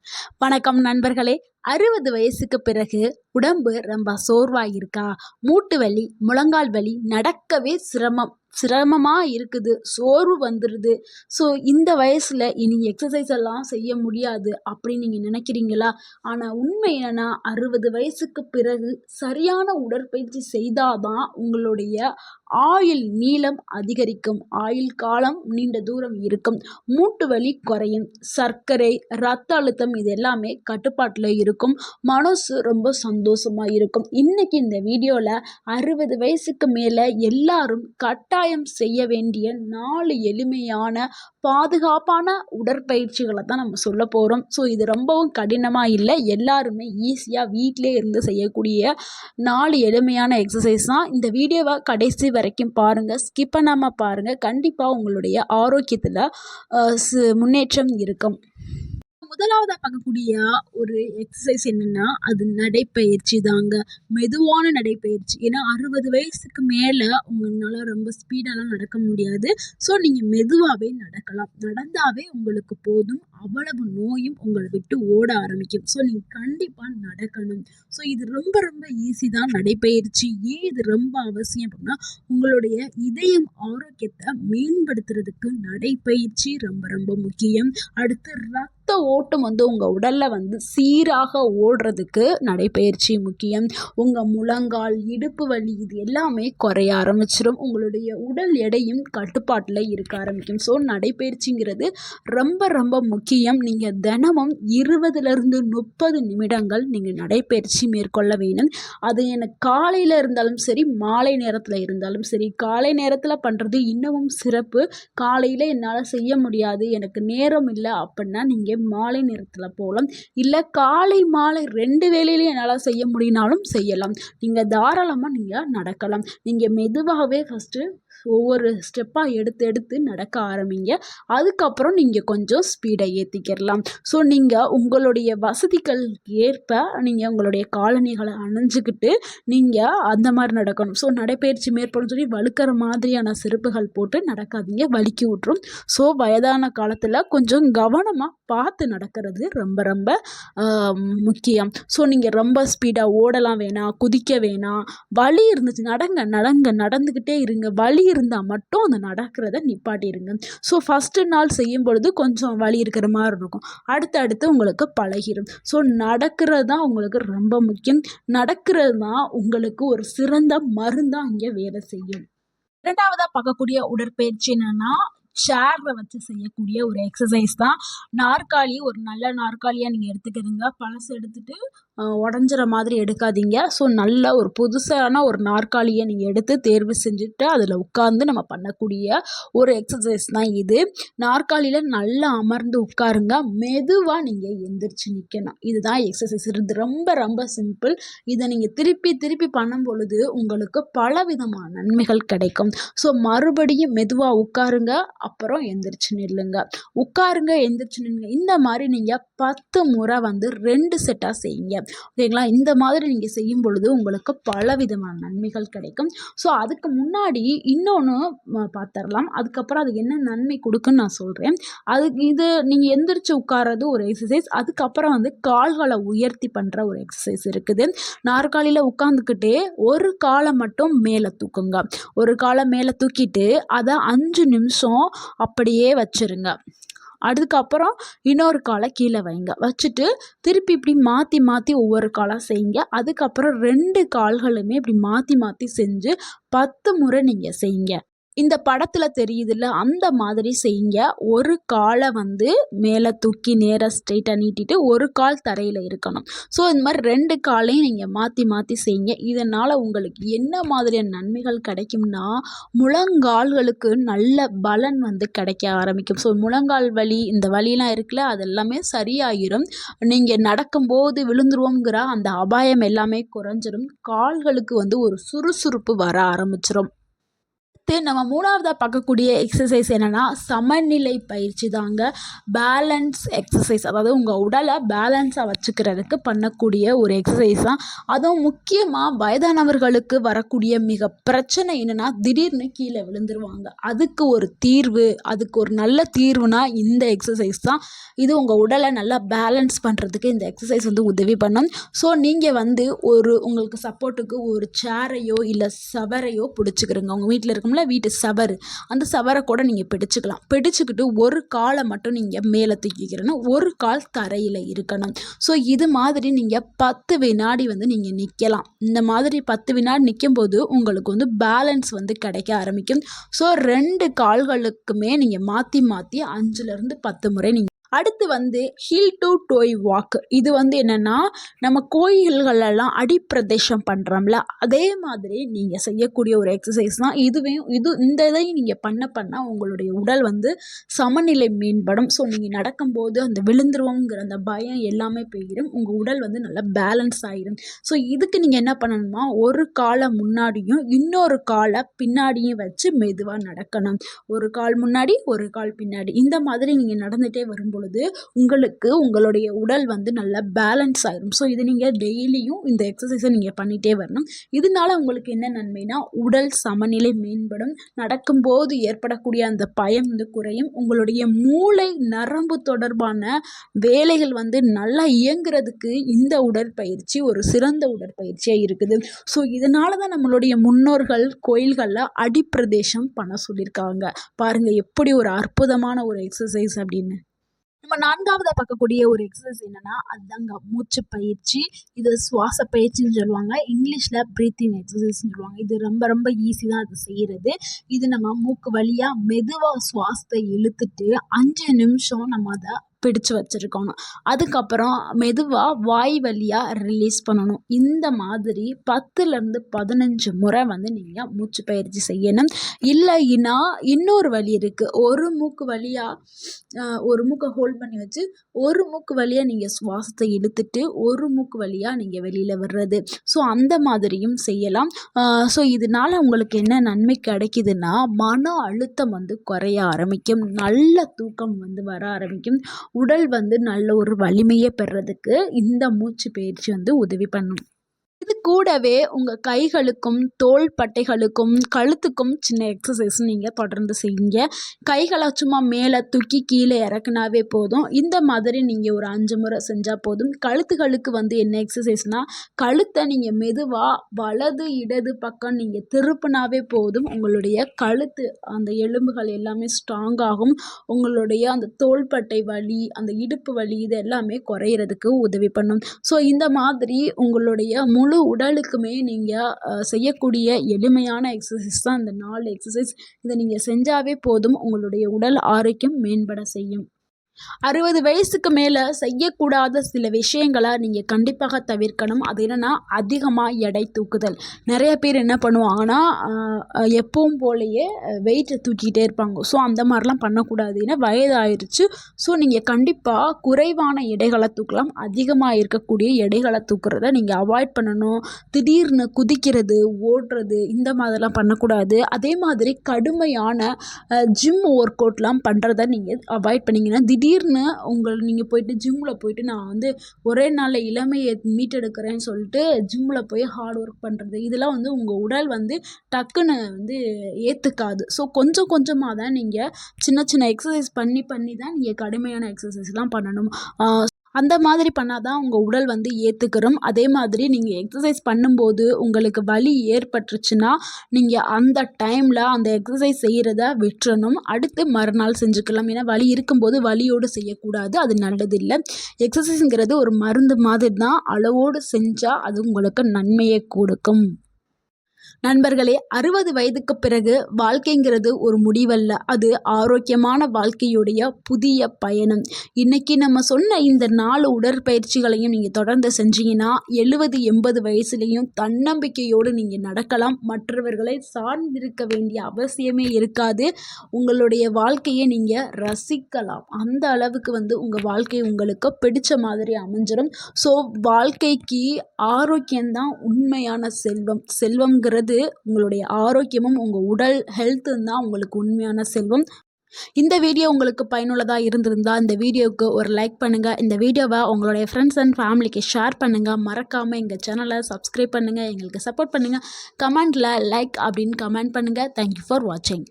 வணக்கம் நண்பர்களே. 60 வயசுக்கு பிறகு உடம்பு ரொம்ப சோர்வாயிருக்கா? மூட்டு வலி, முழங்கால் வலி, நடக்கவே சிரமமா இருக்குது. சோர்வு வந்துருது. ஸோ இந்த வயசுல இனி எக்ஸசைஸ் எல்லாம் செய்ய முடியாது அப்படின்னு நீங்க நினைக்கிறீங்களா? ஆனா உண்மை என்னன்னா 60 வயசுக்கு பிறகு சரியான உடற்பயிற்சி செய்தாதான் உங்களுடைய ஆயுள் நீளம் அதிகரிக்கும். ஆயுள் காலம் நீண்ட தூரம் இருக்கும். மூட்டு வலி குறையும். சர்க்கரை, ரத்த அழுத்தம் இது எல்லாமே கட்டுப்பாட்டில் இருக்கும். மனசு ரொம்ப சந்தோஷமா இருக்கும். இன்னைக்கு இந்த வீடியோல 60 வயசுக்கு மேல எல்லாரும் கட்டாயம் செய்ய வேண்டிய 4 எளிமையான பாதுகாப்பான உடற்பயிற்சிகளை தான் நம்ம சொல்ல போறோம். ஸோ இது ரொம்பவும் கடினமா இல்லை, எல்லாருமே ஈஸியா வீட்டிலே இருந்து செய்யக்கூடிய 4 எளிமையான எக்ஸசைஸ் தான். இந்த வீடியோவை கடைசி வரைக்கும் பாருங்க, ஸ்கிப் பண்ணாம பாருங்க. கண்டிப்பா உங்களுடைய ஆரோக்கியத்துல முன்னேற்றம் இருக்கும். முதலாவதா பார்க்கக்கூடிய ஒரு எக்ஸசைஸ் என்னன்னா, அது நடைப்பயிற்சி தாங்க. மெதுவான நடைப்பயிற்சி. ஏன்னா 60 வயசுக்கு மேல உங்களால ரொம்ப ஸ்பீடாலாம் நடக்க முடியாது. ஸோ நீங்க மெதுவாவே நடக்கலாம். நடந்தாவே உங்களுக்கு போதும். அவ்வளவு நோயும் உங்களை விட்டு ஓட ஆரம்பிக்கும். ஸோ நீங்க கண்டிப்பா நடக்கணும். ஸோ இது ரொம்ப ரொம்ப ஈஸி தான் நடைப்பயிற்சி. ஏன் இது ரொம்ப அவசியம் அப்படின்னா, உங்களுடைய இதயம் ஆரோக்கியத்தை மேம்படுத்துறதுக்கு நடைப்பயிற்சி ரொம்ப ரொம்ப முக்கியம். அடுத்து ரத்த ஓட்டம் உங்க உடல்ல சீராக ஓடுறதுக்கு நடைப்பயிற்சி முக்கியம். உங்க முழங்கால், இடுப்பு வலி இது எல்லாமே குறைய ஆரம்பிச்சிடும். உங்களுடைய உடல் எடையும் கட்டுப்பாட்டில் இருக்க ஆரம்பிக்கும். ஸோ நடைப்பயிற்சிங்கிறது ரொம்ப ரொம்ப முக்கியம். நீங்கள் தினமும் 20லிருந்து 30 நிமிடங்கள் நீங்கள் நடைப்பயிற்சி மேற்கொள்ள வேணும். அது எனக்கு காலையில் இருந்தாலும் சரி, மாலை நேரத்தில் இருந்தாலும் சரி. காலை நேரத்தில் பண்ணுறது இன்னமும் சிறப்பு. காலையில் என்னால் செய்ய முடியாது, எனக்கு நேரம் இல்லை அப்படின்னா நீங்கள் மாலை நேரத்தில் போகலாம். இல்லை காலை மாலை 2 வேளையிலையும் என்னால் செய்ய முடியினாலும் செய்யலாம். நீங்கள் தாராளமாக நீங்கள் நடக்கலாம். நீங்கள் மெதுவாகவே ஃபஸ்ட்டு ஒவ்வொரு ஸ்டெப்பாக எடுத்து நடக்க ஆரம்பிங்க. அதுக்கப்புறம் நீங்கள் கொஞ்சம் ஸ்பீடை ஏற்றிக்கிடலாம். ஸோ நீங்கள் உங்களுடைய வசதிகளுக்கு ஏற்ப நீங்கள் உங்களுடைய காலணிகளை அணிஞ்சுக்கிட்டு நீங்கள் அந்த மாதிரி நடக்கணும். ஸோ நடைப்பயிற்சி மேற்படும் சொல்லி வழுக்கிற மாதிரியான செருப்புகள் போட்டு நடக்காதீங்க, வலிக்கி விட்டுரும். ஸோ வயதான காலத்தில் கொஞ்சம் கவனமாக பார்த்து நடக்கிறது ரொம்ப ரொம்ப முக்கியம். ஸோ நீங்கள் ரொம்ப ஸ்பீடாக ஓடலாம் வேணாம், குதிக்க வேணாம். வலி இருந்துச்சு நடந்துக்கிட்டே இருங்க. வலி இருந்தால் மட்டும் அந்த நடக்கிறத நிப்பாட்டிடுங்க. ஸோ ஃபஸ்ட்டு நாள் செய்யும் பொழுது கொஞ்சம் வலி இருக்கிற மாதிரி இருக்கும். அடுத்து உங்களுக்கு பழகிடும். ஸோ நடக்கிறது தான் உங்களுக்கு ரொம்ப முக்கியம். நடக்கிறது தான் உங்களுக்கு ஒரு சிறந்த மருந்தாக இங்கே வேலை செய்யும். இரண்டாவதாக பார்க்கக்கூடிய உடற்பயிற்சி என்னன்னா, சேர்ல வச்சு செய்யக்கூடிய ஒரு எக்ஸசைஸ் தான். நாற்காலி, ஒரு நல்ல நாற்காலியாக நீங்கள் எடுத்துக்கிறீங்க. பழசு எடுத்துட்டு உடஞ்சிற மாதிரி எடுக்காதீங்க. ஸோ நல்ல ஒரு புதுசான ஒரு நாற்காலியை நீங்கள் எடுத்து தேர்வு செஞ்சுட்டு அதில் உட்கார்ந்து நம்ம பண்ணக்கூடிய ஒரு எக்ஸசைஸ் தான் இது. நாற்காலியில் நல்லா அமர்ந்து உட்காருங்க. மெதுவாக நீங்கள் எந்திரிச்சு நிற்கணும். இதுதான் எக்ஸசைஸ். இது ரொம்ப ரொம்ப சிம்பிள். இதை நீங்கள் திருப்பி பண்ணும் பொழுது உங்களுக்கு பலவிதமான நன்மைகள் கிடைக்கும். ஸோ மறுபடியும் மெதுவாக உட்காருங்க, அப்புறம் எந்திரிச்சு நில்லுங்க. உட்காருங்க, எந்திரிச்சு நில்லுங்க. இந்த மாதிரி நீங்கள் 10 முறை 2 செட்டாக செய்யுங்க. ஓகேங்களா? இந்த மாதிரி நீங்கள் செய்யும் பொழுது உங்களுக்கு பலவிதமான நன்மைகள் கிடைக்கும். ஸோ அதுக்கு முன்னாடி இன்னொன்று பார்த்துடலாம். அதுக்கப்புறம் அது என்ன நன்மை கொடுக்குன்னு நான் சொல்கிறேன். இது நீங்கள் எந்திரிச்சு உட்கார்றது ஒரு எக்ஸசைஸ். அதுக்கப்புறம் கால்களை உயர்த்தி பண்ணுற ஒரு எக்ஸசைஸ் இருக்குது. நாற்காலியில் உட்காந்துக்கிட்டே ஒரு காலை மட்டும் மேலே தூக்குங்க. ஒரு காலை மேலே தூக்கிட்டு அதை 5 நிமிஷம் அப்படியே வச்சுருங்க. அதுக்கப்புறம் இன்னொரு காலை கீழே வைங்க. வச்சுட்டு திருப்பி இப்படி மாற்றி ஒவ்வொரு காலாக செய்யுங்க. அதுக்கப்புறம் 2 கால்களுமே இப்படி மாற்றி செஞ்சு 10 முறை நீங்கள் செய்யுங்க. இந்த படத்தில் தெரியுதுல்ல, அந்த மாதிரி செய்யுங்க. ஒரு காலை மேலே தூக்கி நேராக ஸ்ட்ரெயிட்டாக நீட்டிட்டு ஒரு கால் தரையில் இருக்கணும். ஸோ இந்த மாதிரி 2 காலையும் நீங்கள் மாற்றி செய்யுங்க. இதனால் உங்களுக்கு என்ன மாதிரியான நன்மைகள் கிடைக்கும்னா, முழங்கால்களுக்கு நல்ல பலன் கிடைக்க ஆரம்பிக்கும். ஸோ முழங்கால் வலி, இந்த வலிலாம் இருக்குல்ல, அது எல்லாமே சரியாயிரும். நீங்கள் நடக்கும்போது விழுந்துருவோங்கிற அந்த அபாயம் எல்லாமே குறைஞ்சிரும். கால்களுக்கு ஒரு சுறுசுறுப்பு வர ஆரம்பிச்சிடும். அடுத்து நம்ம 3வதா பார்க்கக்கூடிய எக்ஸசைஸ் என்னென்னா சமநிலை பயிற்சி தாங்க. பேலன்ஸ் எக்ஸசைஸ், அதாவது உங்கள் உடலை பேலன்ஸாக வச்சுக்கிறதுக்கு பண்ணக்கூடிய ஒரு எக்ஸசைஸ் தான். அதுவும் முக்கியமாக வயதானவர்களுக்கு வரக்கூடிய மிக பிரச்சனை என்னென்னா திடீர்னு கீழே விழுந்துருவாங்க. அதுக்கு ஒரு தீர்வு, அதுக்கு ஒரு நல்ல தீர்வுனா இந்த எக்ஸசைஸ் தான். இது உங்கள் உடலை நல்லா பேலன்ஸ் பண்ணுறதுக்கு இந்த எக்ஸசைஸ் வந்து உதவி பண்ணும். ஸோ நீங்கள் வந்து உங்களுக்கு சப்போர்ட்டுக்கு ஒரு சேரையோ இல்லை சவரையோ பிடிச்சிக்கிறங்க. உங்கள் வீட்டில் இருக்கும்ல வீட்டு சவர், அந்த சவரை கூட நீங்கள் பிடிச்சிக்கலாம். பிடிச்சிக்கிட்டு ஒரு காலை மட்டும் நீங்கள் மேலே தூக்கிக்கிறணும், ஒரு கால் தரையில் இருக்கணும். ஸோ இது மாதிரி நீங்கள் 10 வினாடி வந்து நீங்கள் நிற்கலாம். இந்த மாதிரி 10 வினாடி நிற்கும்போது உங்களுக்கு வந்து பேலன்ஸ் வந்து கிடைக்க ஆரம்பிக்கும். ஸோ 2 கால்களுக்குமே நீங்கள் மாற்றி 5லேருந்து 10 முறை நீங்கள். அடுத்து வந்து ஹில் டு டோய் வாக். இது வந்து என்னென்னா நம்ம கோயில்களெல்லாம் அடிப்பிரதேசம் பண்ணுறோம்ல, அதே மாதிரி நீங்கள் செய்யக்கூடிய ஒரு எக்ஸசைஸ் தான். இந்த இதையும் நீங்கள் பண்ண உங்களுடைய உடல் வந்து சமநிலை மேம்படும். ஸோ நீங்கள் நடக்கும்போது அந்த விழுந்துருவோங்கிற அந்த பயம் எல்லாமே போயிடும். உங்கள் உடல் வந்து நல்லா பேலன்ஸ் ஆகிடும். ஸோ இதுக்கு நீங்கள் என்ன பண்ணணுமா, ஒரு காலை முன்னாடியும் இன்னொரு காலை பின்னாடியும் வச்சு மெதுவாக நடக்கணும். ஒரு கால் முன்னாடி ஒரு கால் பின்னாடி, இந்த மாதிரி நீங்கள் நடந்துகிட்டே வரும்போது உங்களுக்கு உங்களுடைய உடல் வந்து நல்லா பேலன்ஸ் ஆயிடும். ஸோ இது நீங்கள் டெய்லியும் இந்த எக்ஸசைஸை நீங்கள் பண்ணிகிட்டே வரணும். இதனால உங்களுக்கு என்ன நன்மைனா உடல் சமநிலை மேம்படும். நடக்கும்போது ஏற்படக்கூடிய அந்த பயம் வந்து குறையும். உங்களுடைய மூளை நரம்பு தொடர்பான வேலைகள் வந்து நல்லா இயங்குறதுக்கு இந்த உடற்பயிற்சி ஒரு சிறந்த உடற்பயிற்சியாக இருக்குது. ஸோ இதனால தான் நம்மளுடைய முன்னோர்கள் கோயில்களில் அடிப்பிரதேசம் பண்ண சொல்லியிருக்காங்க. பாருங்கள் எப்படி ஒரு அற்புதமான ஒரு எக்ஸசைஸ் அப்படின்னு. நம்ம 4வதா பார்க்கக்கூடிய ஒரு எக்ஸசைஸ் என்னென்னா அதுதாங்க மூச்சு பயிற்சி. இது சுவாச பயிற்சின்னு சொல்லுவாங்க, இங்கிலீஷில் ப்ரீத்திங் எக்ஸசைஸ்ன்னு சொல்லுவாங்க. இது ரொம்ப ரொம்ப ஈஸி தான் அது செய்கிறது. இது நம்ம மூக்கு வழியாக மெதுவாக சுவாசத்தை இழுத்துட்டு 5 நிமிஷம் நம்ம அதை பிடிச்சு வச்சுருக்கணும். அதுக்கப்புறம் மெதுவாக வாய் வழியாக ரிலீஸ் பண்ணணும். இந்த மாதிரி 10லேருந்து 15 முறை வந்து நீங்கள் மூச்சு பயிற்சி செய்யணும். இல்லைன்னா இன்னொரு வழி இருக்குது. ஒரு மூக்கை ஹோல்ட் பண்ணி வச்சு ஒரு மூக்கு வழியாக நீங்கள் சுவாசத்தை இழுத்துட்டு ஒரு மூக்கு வழியாக நீங்கள் வெளியில் விடுறது. ஸோ அந்த மாதிரியும் செய்யலாம். ஸோ இதனால் உங்களுக்கு என்ன நன்மை கிடைக்குதுன்னா மன அழுத்தம் வந்து குறைய ஆரம்பிக்கும், நல்ல தூக்கம் வந்து வர ஆரம்பிக்கும். உடல் வந்து நல்ல ஒரு வலிமையை பெறதுக்கு இந்த மூச்சு பயிற்சி வந்து உதவி பண்ணும். இது கூடவே உங்கள் கைகளுக்கும் தோள்பட்டைகளுக்கும் கழுத்துக்கும் சின்ன எக்ஸசைஸ் நீங்கள் தொடர்ந்து செய்யுங்க. கைகளை சும்மா மேலே தூக்கி கீழே இறக்குனாவே போதும். இந்த மாதிரி நீங்கள் ஒரு 5 முறை செஞ்சால் போதும். கழுத்துகளுக்கு வந்து என்ன எக்ஸசைஸ்னால் கழுத்தை நீங்கள் மெதுவாக வலது இடது பக்கம் நீங்கள் திருப்பினாவே போதும். உங்களுடைய கழுத்து அந்த எலும்புகள் எல்லாமே ஸ்ட்ராங் ஆகும். உங்களுடைய அந்த தோள்பட்டை வலி, அந்த இடுப்பு வலி இது எல்லாமே குறையிறதுக்கு உதவி பண்ணும். ஸோ இந்த மாதிரி உங்களுடைய முழு உடலுக்குமே நீங்கள் செய்யக்கூடிய எளிமையான எக்ஸசைஸ் தான் இந்த 4 எக்ஸசைஸ். இதை நீங்கள் செஞ்சாவே போதும், உங்களுடைய உடல் ஆரோக்கியம் மேம்பட செய்யும். 60 வயசுக்கு மேலே செய்யக்கூடாத சில விஷயங்களை நீங்கள் கண்டிப்பாக தவிர்க்கணும். அது என்னென்னா அதிகமாக எடை தூக்குதல். நிறைய பேர் என்ன பண்ணுவாங்கன்னா எப்பவும் போலேயே வெயிட்டை தூக்கிட்டே இருப்பாங்க. ஸோ அந்த மாதிரிலாம் பண்ணக்கூடாது. ஏன்னா வயதாயிருச்சு. ஸோ நீங்கள் கண்டிப்பாக குறைவான எடைகளை தூக்கலாம். அதிகமாக இருக்கக்கூடிய எடைகளை தூக்குறத நீங்கள் அவாய்ட் பண்ணணும். திடீர்னு குதிக்கிறது, ஓடுறது இந்த மாதிரிலாம் பண்ணக்கூடாது. அதே மாதிரி கடுமையான ஜிம் ஒர்க் அவுட்லாம் பண்ணுறத நீங்கள் அவாய்ட் பண்ணிங்கன்னா திடீர்னு நீங்கள் போயிட்டு ஜிம்மில் போயிட்டு நான் வந்து ஒரே நாளில் இளமையை மீட்டெடுக்கிறேன்னு சொல்லிட்டு ஜிம்மில் போய் ஹார்ட் ஒர்க் பண்ணுறது, இதெல்லாம் வந்து உங்கள் உடல் வந்து டக்குன்னு வந்து ஏற்றுக்காது. ஸோ கொஞ்சம் கொஞ்சமாக தான் நீங்கள் சின்ன சின்ன எக்ஸசைஸ் பண்ணி தான் நீங்கள் கடுமையான எக்ஸசைஸ்லாம் பண்ணணும். அந்த மாதிரி பண்ணால் தான் உங்கள் உடல் வந்து ஏற்றுக்கிறோம். அதே மாதிரி நீங்கள் எக்ஸசைஸ் பண்ணும்போது உங்களுக்கு வலி ஏற்பட்டுருச்சுன்னா நீங்கள் அந்த டைமில் அந்த எக்ஸசைஸ் செய்கிறத விட்டுறணும். அடுத்து மறுநாள் செஞ்சுக்கலாம். ஏன்னா வலி இருக்கும்போது வலியோடு செய்யக்கூடாது, அது நல்லதில்லை. எக்ஸசைஸுங்கிறது ஒரு மருந்து மாதிரி தான். அளவோடு செஞ்சால் அது உங்களுக்கு நன்மையை கொடுக்கும். நண்பர்களே, 60 வயதுக்கு பிறகு வாழ்க்கைங்கிறது ஒரு முடிவல்ல, அது ஆரோக்கியமான வாழ்க்கையுடைய புதிய பயணம். இன்னைக்கு நம்ம சொன்ன இந்த 4 உடற்பயிற்சிகளையும் நீங்கள் தொடர்ந்து செஞ்சீங்கன்னா 70-80 வயசுலேயும் தன்னம்பிக்கையோடு நீங்கள் நடக்கலாம். மற்றவர்களை சார்ந்திருக்க வேண்டிய அவசியமே இருக்காது. உங்களுடைய வாழ்க்கையை நீங்கள் ரசிக்கலாம். அந்த அளவுக்கு வந்து உங்கள் வாழ்க்கை உங்களுக்கு பிடிச்ச மாதிரி அமைஞ்சிடும். ஸோ வாழ்க்கைக்கு ஆரோக்கியம்தான் உண்மையான செல்வம். செல்வம்ங்கிற செல்வம்ங்கிறது உங்களுடைய ஆரோக்கியமும் உங்கள் உடல் ஹெல்த்தும் தான் உங்களுக்கு உண்மையான செல்வம். இந்த வீடியோ உங்களுக்கு பயனுள்ளதாக இருந்திருந்தால் இந்த வீடியோவுக்கு ஒரு லைக் பண்ணுங்கள். இந்த வீடியோவை உங்களுடைய ஃப்ரெண்ட்ஸ் அண்ட் ஃபேமிலிக்கு ஷேர் பண்ணுங்கள். மறக்காமல் எங்கள் சேனலை சப்ஸ்கிரைப் பண்ணுங்கள். எங்களுக்கு சப்போர்ட் பண்ணுங்கள். கமெண்டில் லைக் அப்படின்னு கமெண்ட் பண்ணுங்கள். தேங்க்யூ ஃபார் வாட்சிங்.